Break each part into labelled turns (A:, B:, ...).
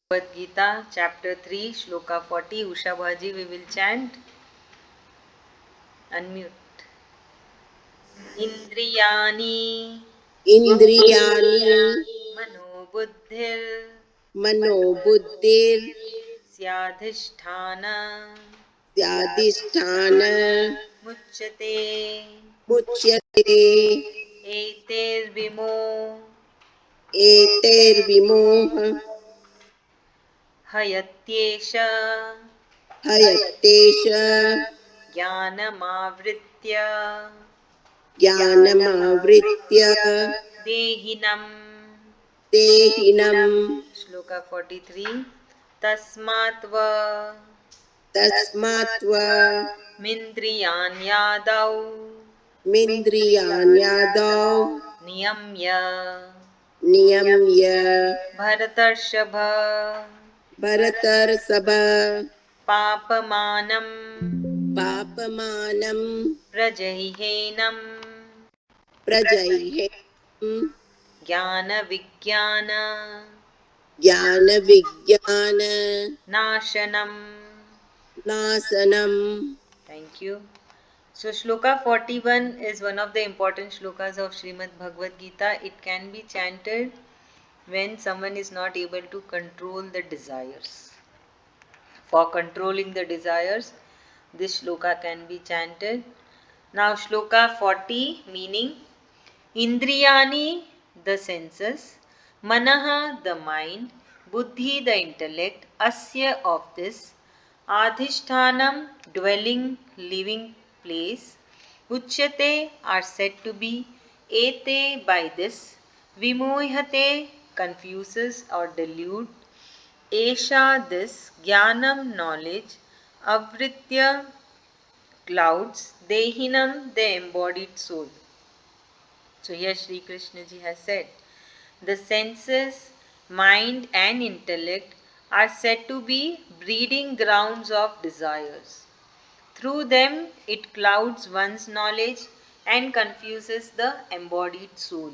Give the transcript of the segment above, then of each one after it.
A: Bhagwad Gita, Chapter-3, Sloka 40. Usha Bhaji, we will chant. Unmute. Indriyani
B: Indriyani
A: Manobuddhir
B: manobuddhir
A: Syadhisthana
B: syadhisthana
A: Muchyate
B: muchyate
A: Eter Vimo
B: eter vimoha
A: Hayatyesha
B: hayatesha
A: Jnanamavritya
B: jnanamavritya
A: Dehinam.
B: dehinam
A: Shloka 43. Tasmatva
B: tasmatva
A: mindriyanyadav
B: mindriyanyadav
A: niyamya
B: niyamya
A: Bharatarshava
B: bharatar sabha
A: papamanam
B: papamanam
A: prajahihenam
B: prajaihem
A: jnana vijnana
B: ज्ञान विज्ञान
A: nashanam.
B: नाशनम.
A: Thank you. So Shloka 41 is one of the important shlokas of Srimad Bhagwad Gita. It can be chanted when someone is not able to control the desires. For controlling the desires, this shloka can be chanted. Now Shloka 40 meaning Indriyani, the senses, Manaha, the mind, Buddhi, the intellect, Asya, of this, Adhishtanam, dwelling, living place, Uchyate, are said to be, Ete, by this, Vimohate, confuses or delude, Esha, this, Jnanam, knowledge, Avritya, clouds, Dehinam, the embodied soul. So here Sri Krishna ji has said, the senses, mind and intellect are said to be breeding grounds of desires. Through them it clouds one's knowledge and confuses the embodied soul.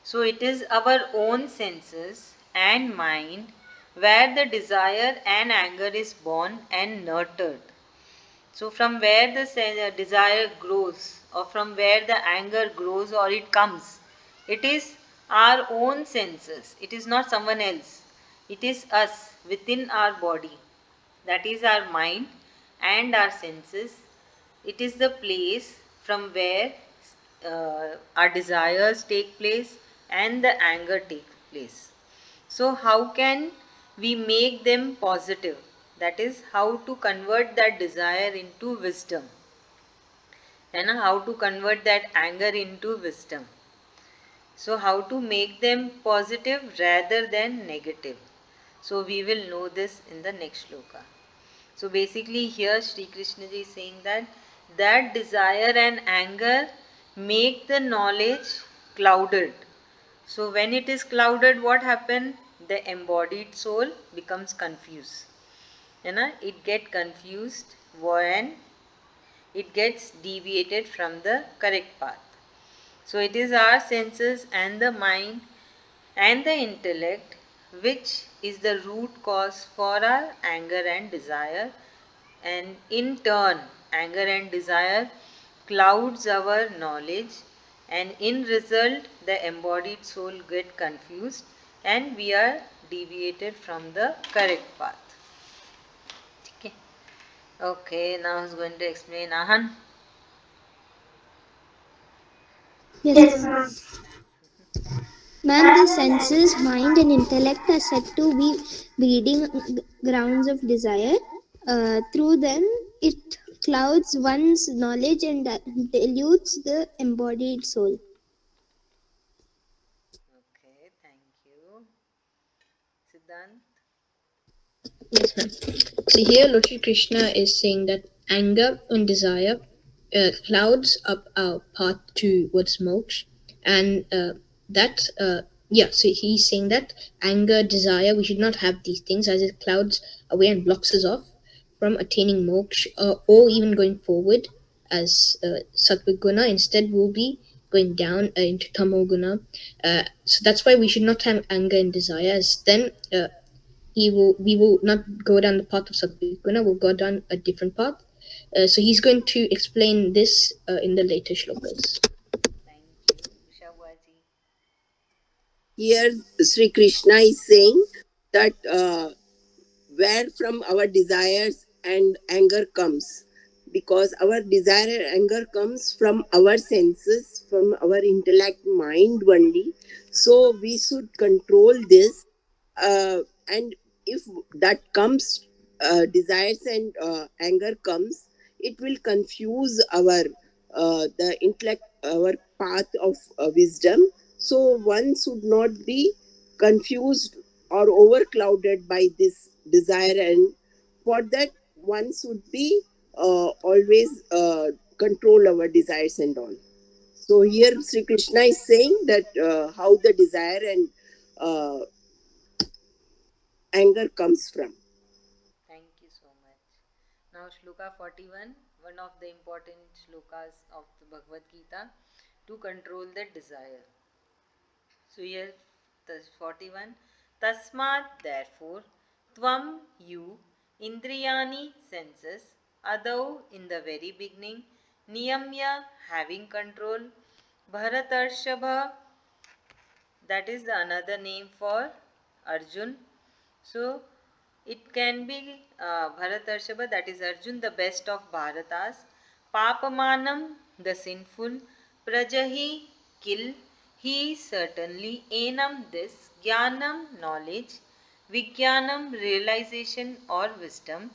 A: So it is our own senses and mind where the desire and anger is born and nurtured. So, from where the desire grows, or from where the anger grows, or it comes, it is our own senses. It is not someone else. It is us within our body. That is our mind and our senses. It is the place from where our desires take place and the anger takes place. So, how can we make them positive? That is, how to convert that desire into wisdom, and how to convert that anger into wisdom. So, how to make them positive rather than negative. So, we will know this in the next shloka. So, basically, here Sri Krishna ji is saying that desire and anger make the knowledge clouded. So when it is clouded, what happens? The embodied soul becomes confused. It gets confused when it gets deviated from the correct path. So it is our senses and the mind and the intellect which is the root cause for our anger and desire, and in turn anger and desire clouds our knowledge, and in result the embodied soul get confused and we are deviated from the correct path. Okay, okay, now I was going to explain. Ahan.
C: Yes, ma'am. Ma'am, the senses, mind, and intellect are said to be breeding grounds of desire. Through them, it clouds one's knowledge and dilutes the embodied soul.
A: Okay, thank you. Siddhant.
D: Yes, ma'am. See here, Lord Shri Krishna is saying that anger and desire clouds up our path towards moksha, and that yeah. So he's saying that anger, desire, we should not have these things, as it clouds away and blocks us off from attaining moksha, or even going forward as sattva guna. Instead, we'll be going down into tamo guna. So that's why we should not have anger and desire, as then we will not go down the path of Satguna, we'll go down a different path. So he's going to explain this in the later shlokas.
A: Thank you, Shavaji.
B: Here, Sri Krishna is saying that where from our desires and anger comes, because our desire and anger comes from our senses, from our intellect mind only. So we should control this, and if that comes, desires and anger comes, it will confuse our the intellect, our path of wisdom. So one should not be confused or overclouded by this desire, and for that one should be always control our desires and all. So here Sri Krishna is saying that how the desire and uh, anger comes from.
A: Thank you so much. Now, Shloka 41, one of the important shlokas of the Bhagavad Gita to control the desire. So, here, the 41, Tasmat, therefore, Tvam, you, Indriyani, senses, Adau, in the very beginning, Niyamya, having control, Bharatarshava, that is another name for Arjun. So it can be Bharatarshava, that is Arjun, the best of Bharatas. Papamanam, the sinful. Prajahi, kill. He certainly. Enam, this. Jnanam, knowledge. Vijnanam, realization or wisdom.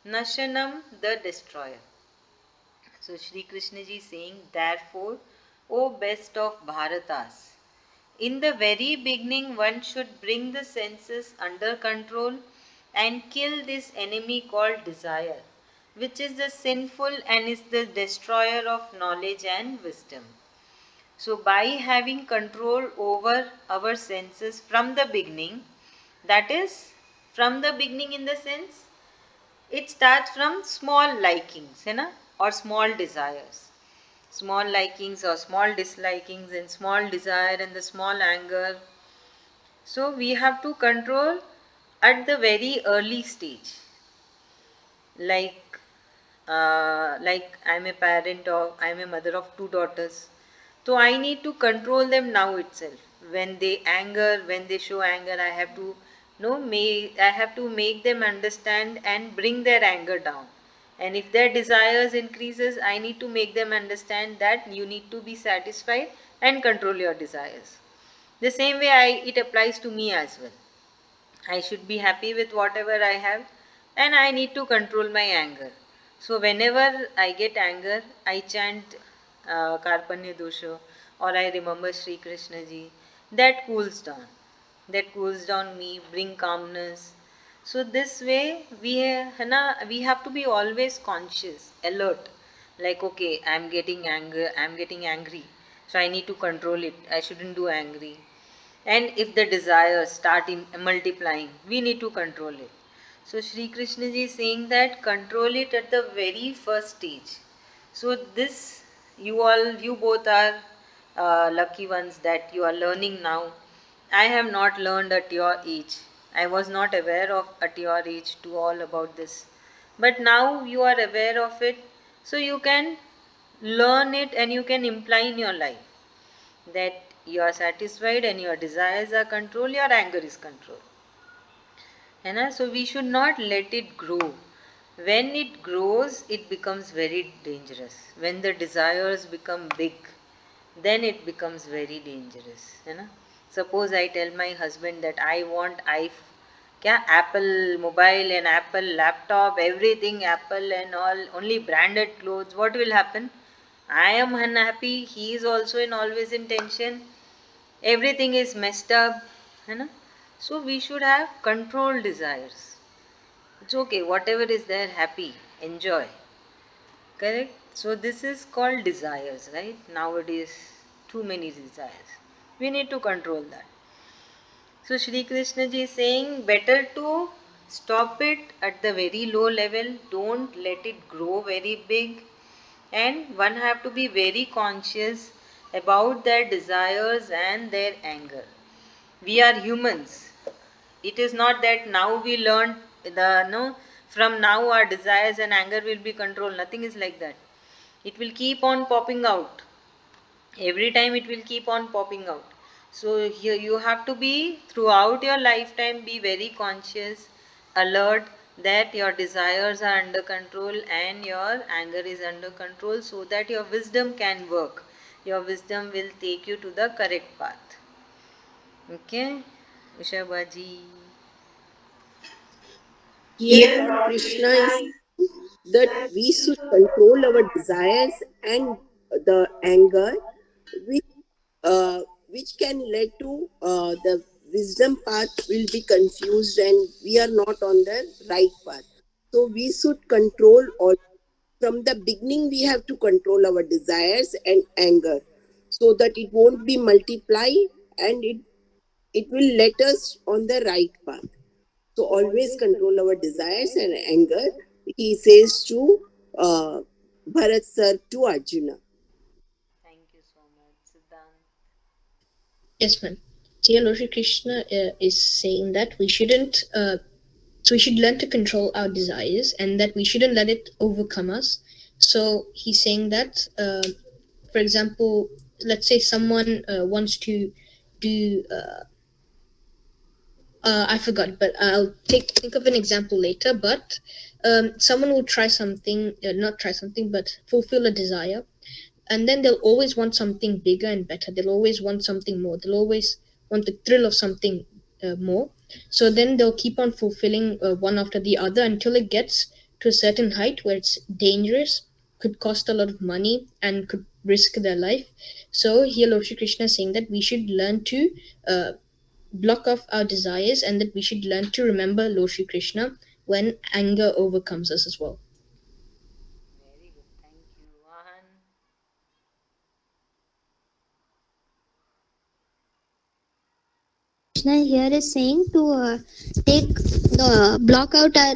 A: Nashanam, the destroyer. So Shri Krishna ji saying, therefore, O best of Bharatas, in the very beginning, one should bring the senses under control and kill this enemy called desire, which is the sinful and is the destroyer of knowledge and wisdom. So, by having control over our senses from the beginning, that is, from the beginning in the sense, it starts from small likings, or small desires. Small likings or small dislikings and small desire and the small anger. So we have to control at the very early stage. Like I'm a parent of, I'm a mother of two daughters. So I need to control them now itself. When they anger, when they show anger, I have to I have to make them understand and bring their anger down. And if their desires increases, I need to make them understand that you need to be satisfied and control your desires. The same way it applies to me as well. I should be happy with whatever I have and I need to control my anger. So, whenever I get anger, I chant Karpanya Dosha or I remember Sri Krishna ji. That cools down. That cools down me, bring calmness. So, this way we have to be always conscious, alert. Like, okay, I'm getting angry. So, I need to control it. I shouldn't do angry. And if the desires start multiplying, we need to control it. So Sri Krishna ji is saying that control it at the very first stage. So this, you both are lucky ones that you are learning now. I have not learned at your age. I was not aware of at your age to all about this. But now you are aware of it, so you can learn it and you can imply in your life that you are satisfied and your desires are controlled, your anger is controlled. So we should not let it grow. When it grows, it becomes very dangerous. When the desires become big, then it becomes very dangerous. Suppose I tell my husband that I want Apple mobile and Apple laptop, everything Apple and all, only branded clothes. What will happen? I am unhappy. He is also always in tension. Everything is messed up. So we should have controlled desires. It's okay, whatever is there, happy, enjoy. Correct? So this is called desires, right? Nowadays, too many desires. We need to control that. So Shri Krishna ji is saying better to stop it at the very low level. Don't let it grow very big. And one have to be very conscious about their desires and their anger. We are humans. It is not that now we learn the no, from now our desires and anger will be controlled. Nothing is like that. It will keep on popping out. Every time it will keep on popping out. So here you have to be throughout your lifetime, be very conscious, alert that your desires are under control and your anger is under control, so that your wisdom can work. Your wisdom will take you to the correct path. Okay, Ushabaji.
B: Here, Lord Krishna is that we should control our desires and the anger, which, which can lead to the wisdom path will be confused and we are not on the right path. So we should control all. From the beginning, we have to control our desires and anger so that it won't be multiply and it will let us on the right path. So always control our desires and anger. He says to uh, Bharat sir to Arjuna.
A: Thank you so much, Siddhant.
D: Yes, ma'am. So here Lord Shri Krishna is saying that we shouldn't so we should learn to control our desires and that we shouldn't let it overcome us. So he's saying that for example, let's say someone wants to do I forgot, but I'll think of an example later. But someone will try something, not try something, but fulfill a desire, and then they'll always want something bigger and better. They'll always want something more. They'll always want the thrill of something more. So then they'll keep on fulfilling one after the other until it gets to a certain height where it's dangerous, could cost a lot of money, and could risk their life. So here Lord Shri Krishna is saying that we should learn to uh, block off our desires and that we should learn to remember Lord Shri Krishna when anger overcomes us as well.
A: Very good. Thank you, Vahan.
C: Krishna here is saying to take the block out our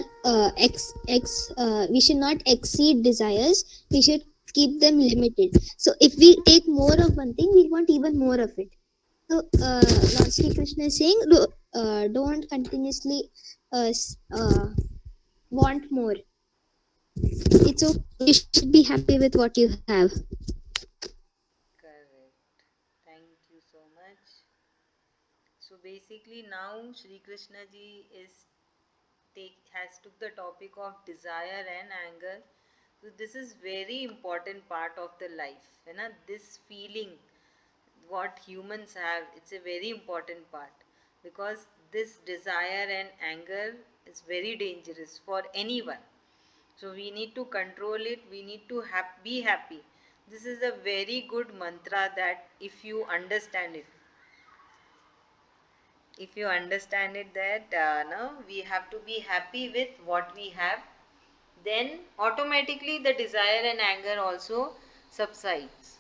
C: we should not exceed desires. We should keep them limited. So if we take more of one thing, we want even more of it. So Lord Sri Krishna is saying, don't continuously want more. It's okay. You should be happy with what you have.
A: Correct. Thank you so much. So basically now Shri Krishna ji is has took the topic of desire and anger. So this is very important part of the life. You know, this feeling what humans have, it's a very important part, because this desire and anger is very dangerous for anyone. So we need to control it. We need to be happy. This is a very good mantra that if you understand it, that no, we have to be happy with what we have, then automatically the desire and anger also subsides.